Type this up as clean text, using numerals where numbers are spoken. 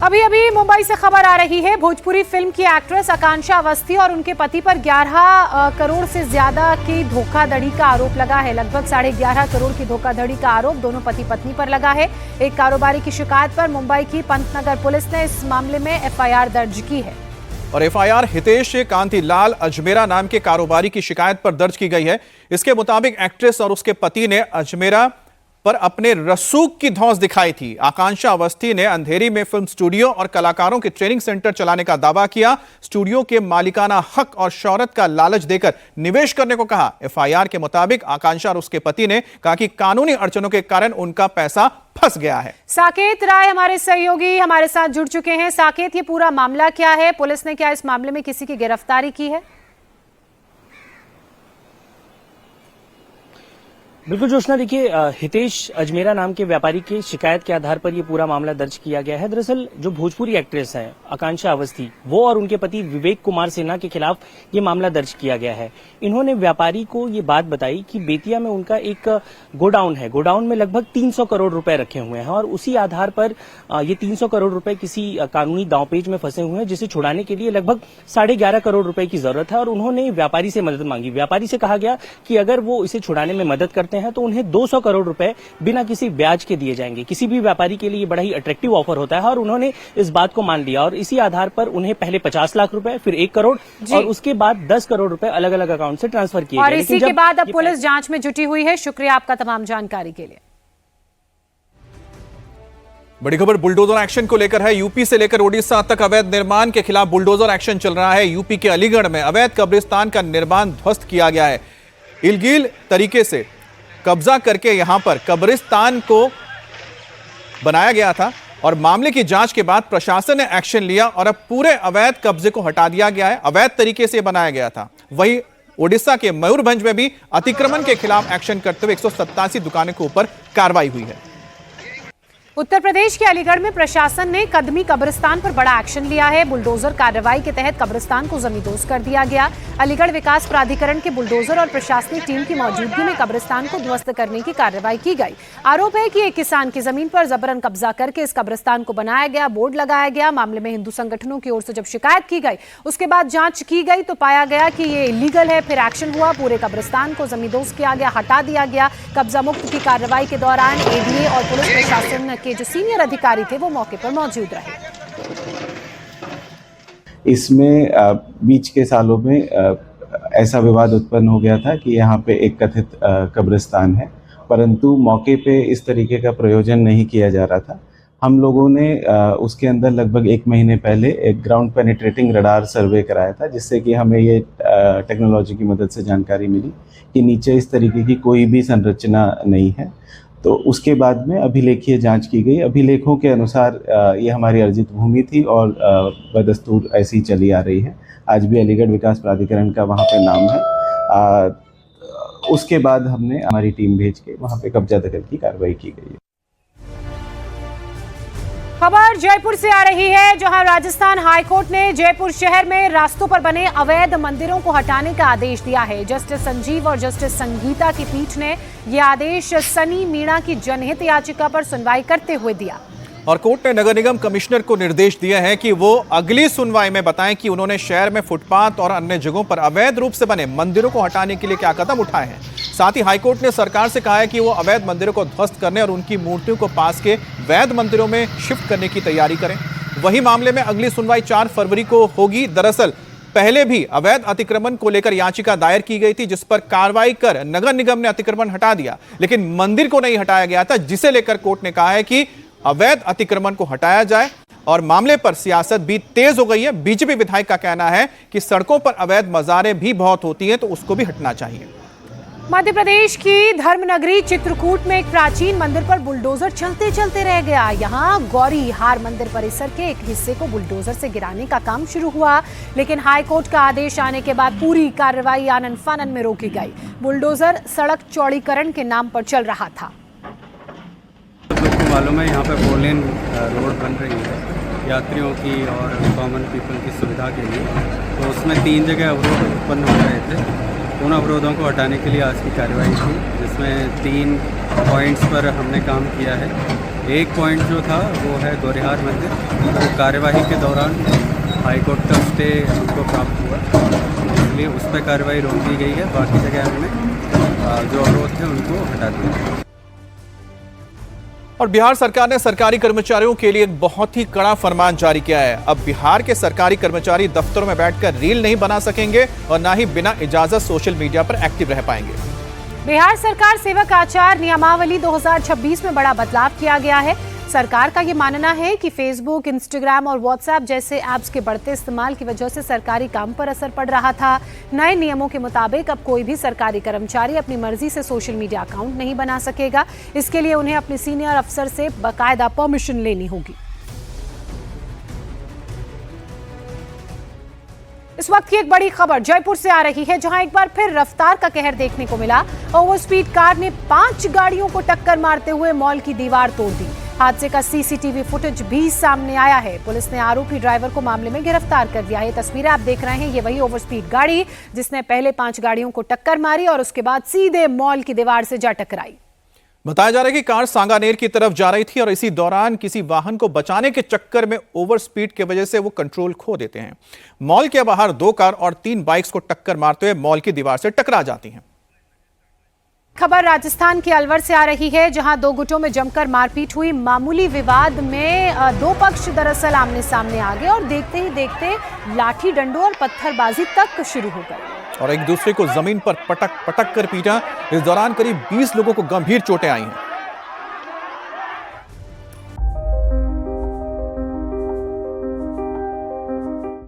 अभी अभी मुंबई से खबर आ रही है। भोजपुरी फिल्म की एक्ट्रेस आकांक्षा अवस्थी और उनके पति पर 11 करोड़ से ज्यादा की धोखाधड़ी का आरोप लगा है। लगभग 11.5 करोड़ की धोखाधड़ी का आरोप दोनों पति पत्नी पर लगा है। एक कारोबारी की शिकायत पर मुंबई की पंतनगर पुलिस ने इस मामले में एफआईआर दर्ज की है। और एफआईआर हितेश कांतिलाल अजमेरा नाम के कारोबारी की शिकायत पर दर्ज की गई है। इसके मुताबिक एक्ट्रेस और उसके पति ने अजमेरा पर अपने रसूख की धौंस दिखाई थी। आकांक्षा अवस्थी ने अंधेरी में फिल्म स्टूडियो और कलाकारों के ट्रेनिंग सेंटर चलाने का दावा किया। स्टूडियो के मालिकाना हक और शौहरत का लालच देकर निवेश करने को कहा। एफआईआर के मुताबिक आकांक्षा और उसके पति ने कहा कि कानूनी अड़चनों के कारण उनका पैसा फंस गया है। साकेत राय हमारे सहयोगी हमारे साथ जुड़ चुके हैं। साकेत, ये पूरा मामला क्या है? पुलिस ने क्या इस मामले में किसी की गिरफ्तारी की है? बिल्कुल जोशना, देखिए हितेश अजमेरा नाम के व्यापारी की शिकायत के आधार पर ये पूरा मामला दर्ज किया गया है। दरअसल जो भोजपुरी एक्ट्रेस है आकांक्षा अवस्थी, वो और उनके पति विवेक कुमार सिन्हा के खिलाफ ये मामला दर्ज किया गया है। इन्होंने व्यापारी को ये बात बताई कि बेतिया में उनका एक गोडाउन है, गोडाउन में लगभग 300 करोड़ रुपए रखे हुए हैं और उसी आधार पर ये 300 करोड़ रुपए किसी कानूनी दांवपेच में फंसे हुए हैं, जिसे छुड़ाने के लिए लगभग 11.5 करोड़ रुपए की जरूरत है। और उन्होंने व्यापारी से मदद मांगी। व्यापारी से कहा गया कि अगर वो इसे छुड़ाने में मदद करते हैं तो उन्हें 200 करोड़ रुपए बिना किसी ब्याज के दिए जाएंगे। किसी भी व्यापारी के लिए बड़ा ही अट्रैक्टिव ऑफर होता है और उन्होंने इस बात को मान लिया और इसी आधार पर उन्हें पहले 50 लाख रुपए, फिर 1 करोड़ और उसके बाद 10 करोड़ रुपए अलग अलग अकाउंट से ट्रांसफर किए गए। और इसी के बाद अब पुलिस जांच में जुटी हुई है। शुक्रिया आपका तमाम जानकारी के लिए। बड़ी खबर बुलडोजर एक्शन को लेकर है। यूपी से लेकर ओडिशा तक अवैध निर्माण के खिलाफ बुलडोजर एक्शन चल रहा है। यूपी के अलीगढ़ में अवैध कब्रिस्तान का निर्माण ध्वस्त किया गया है। इल्लीगल तरीके से कब्जा करके यहां पर कब्रिस्तान को बनाया गया था और मामले की जांच के बाद प्रशासन ने एक्शन लिया और अब पूरे अवैध कब्जे को हटा दिया गया है। अवैध तरीके से बनाया गया था। वहीं ओडिशा के मयूरभंज में भी अतिक्रमण के खिलाफ एक्शन करते हुए 187 दुकानों के ऊपर कार्रवाई हुई है। उत्तर प्रदेश के अलीगढ़ में प्रशासन ने कदमी कब्रिस्तान पर बड़ा एक्शन लिया है। बुलडोजर कार्रवाई के तहत कब्रिस्तान को जमींदोज कर दिया गया। अलीगढ़ विकास प्राधिकरण के बुलडोजर और प्रशासनिक टीम की मौजूदगी में कब्रिस्तान को ध्वस्त करने की कार्रवाई की गई। आरोप है कि एक किसान की जमीन पर जबरन कब्जा करके इस कब्रिस्तान को बनाया गया, बोर्ड लगाया गया। मामले में हिंदू संगठनों की ओर से जब शिकायत की गई, उसके बाद जांच की गई तो पाया गया कि ये इलीगल है। फिर एक्शन हुआ, पूरे कब्रिस्तान को जमींदोज किया गया, हटा दिया गया। कब्जा मुक्त की कार्रवाई के दौरान एडीए और पुलिस प्रशासन के जो सीनियर अधिकारी थे वो मौके पर मौजूद रहे। इसमें बीच के सालों में ऐसा विवाद उत्पन्न हो गया था कि यहाँ पे एक कथित कब्रिस्तान है, परंतु मौके पे इस तरीके का प्रयोजन नहीं किया जा रहा था। हम लोगों ने उसके अंदर लगभग 1 महीने पहले एक ग्राउंड पेनिट्रेटिंग रडार सर्वे कराया था, जिससे कि हमें ये टेक्नोलॉजी की मदद से जानकारी मिली कि नीचे इस तरीके की कोई भी संरचना नहीं है। तो उसके बाद में अभिलेखीय जांच की गई। अभिलेखों के अनुसार ये हमारी अर्जित भूमि थी और बदस्तूर ऐसी ही चली आ रही है। आज भी अलीगढ़ विकास प्राधिकरण का वहाँ पे नाम है। उसके बाद हमने हमारी टीम भेज के वहाँ पे कब्जा दखल की कार्रवाई की गई है। खबर जयपुर से आ रही है, जहां राजस्थान हाईकोर्ट ने जयपुर शहर में रास्तों पर बने अवैध मंदिरों को हटाने का आदेश दिया है। जस्टिस संजीव और जस्टिस संगीता की पीठ ने यह आदेश सनी मीणा की जनहित याचिका पर सुनवाई करते हुए दिया। और कोर्ट ने नगर निगम कमिश्नर को निर्देश दिए हैं कि वो अगली सुनवाई में बताएं कि उन्होंने शहर में फुटपाथ और अन्य जगहों पर अवैध रूप से बने मंदिरों को हटाने के लिए क्या कदम उठाए हैं। साथ ही हाईकोर्ट ने सरकार से कहा है कि वो अवैध मंदिरों को ध्वस्त करने और उनकी मूर्तियों को पास के वैध मंदिरों में शिफ्ट करने की तैयारी करें। वही मामले में अगली सुनवाई 4 फरवरी को होगी। दरअसल पहले भी अवैध अतिक्रमण को लेकर याचिका दायर की गई थी, जिस पर कार्रवाई कर नगर निगम ने अतिक्रमण हटा दिया, लेकिन मंदिर को नहीं हटाया गया था, जिसे लेकर कोर्ट ने कहा है कि अवैध अतिक्रमण को हटाया जाए। और मामले पर सियासत भी तेज हो गई है। बीजेपी विधायक का कहना है कि सड़कों पर अवैध मज़ारें भी बहुत होती हैं, तो उसको भी हटना चाहिए। मध्य प्रदेश की धर्मनगरी चित्रकूट में एक प्राचीन मंदिर पर बुलडोजर चलते चलते रह गया। यहाँ गौरी हार मंदिर परिसर के एक हिस्से को बुलडोजर से गिराने का काम शुरू हुआ, लेकिन हाईकोर्ट का आदेश आने के बाद पूरी कार्रवाई आनन फानन में रोकी गई। बुलडोजर सड़क चौड़ीकरण के नाम पर चल रहा था। मालूम है यहाँ पे 4 लेन रोड बन रही है यात्रियों की और कॉमन पीपल की सुविधा के लिए। तो उसमें 3 जगह अवरोध उत्पन्न हो रहे थे। उन अवरोधों को हटाने के लिए आज की कार्रवाई थी, जिसमें 3 पॉइंट्स पर हमने काम किया है। एक पॉइंट जो था वो है गौरिहार मंदिर, तो कार्यवाही के दौरान हाईकोर्ट का स्टे उनको प्राप्त हुआ, इसलिए उस पर कार्रवाई रोक दी गई है। बाकी जगह हमने जो अवरोध थे उनको हटा दिया। और बिहार सरकार ने सरकारी कर्मचारियों के लिए एक बहुत ही कड़ा फरमान जारी किया है। अब बिहार के सरकारी कर्मचारी दफ्तरों में बैठकर रील नहीं बना सकेंगे और ना ही बिना इजाजत सोशल मीडिया पर एक्टिव रह पाएंगे। बिहार सरकार सेवक आचार नियमावली 2026 में बड़ा बदलाव किया गया है। सरकार का ये मानना है कि फेसबुक, इंस्टाग्राम और व्हाट्सएप जैसे ऐप्स के बढ़ते इस्तेमाल की वजह से सरकारी काम पर असर पड़ रहा था। नए नियमों के मुताबिक अब कोई भी सरकारी कर्मचारी अपनी मर्जी से सोशल मीडिया अकाउंट नहीं बना सकेगा। इसके लिए उन्हें अपने सीनियर अफसर से बाकायदा परमिशन लेनी होगी। इस वक्त की एक बड़ी खबर जयपुर से आ रही है, जहां एक बार फिर रफ्तार का कहर देखने को मिला। ओवर स्पीड कार ने 5 गाड़ियों को टक्कर मारते हुए मॉल की दीवार तोड़ दी। हादसे का सीसीटीवी फुटेज भी सामने आया है। पुलिस ने आरोपी ड्राइवर को मामले में गिरफ्तार कर लिया है। ये तस्वीरें आप देख रहे हैं, ये वही ओवर स्पीड गाड़ी जिसने पहले 5 गाड़ियों को टक्कर मारी और उसके बाद सीधे मॉल की दीवार से जा टकराई। बताया जा रहा है कि कार सांगानेर की तरफ जा रही थी और इसी दौरान किसी वाहन को बचाने के चक्कर में ओवर स्पीड की वजह से वो कंट्रोल खो देते हैं। मॉल के बाहर 2 कार और 3 बाइक्स को टक्कर मारते हुए मॉल की दीवार से टकरा जाती हैं। खबर राजस्थान के अलवर से आ रही है, जहां 2 गुटों में जमकर मारपीट हुई। मामूली विवाद में 2 पक्ष दरअसल आमने सामने आ गए और देखते ही देखते लाठी डंडों और पत्थरबाजी तक शुरू हो गई और एक दूसरे को जमीन पर पटक कर पीटा। इस दौरान करीब 20 लोगों को गंभीर चोटें आई हैं।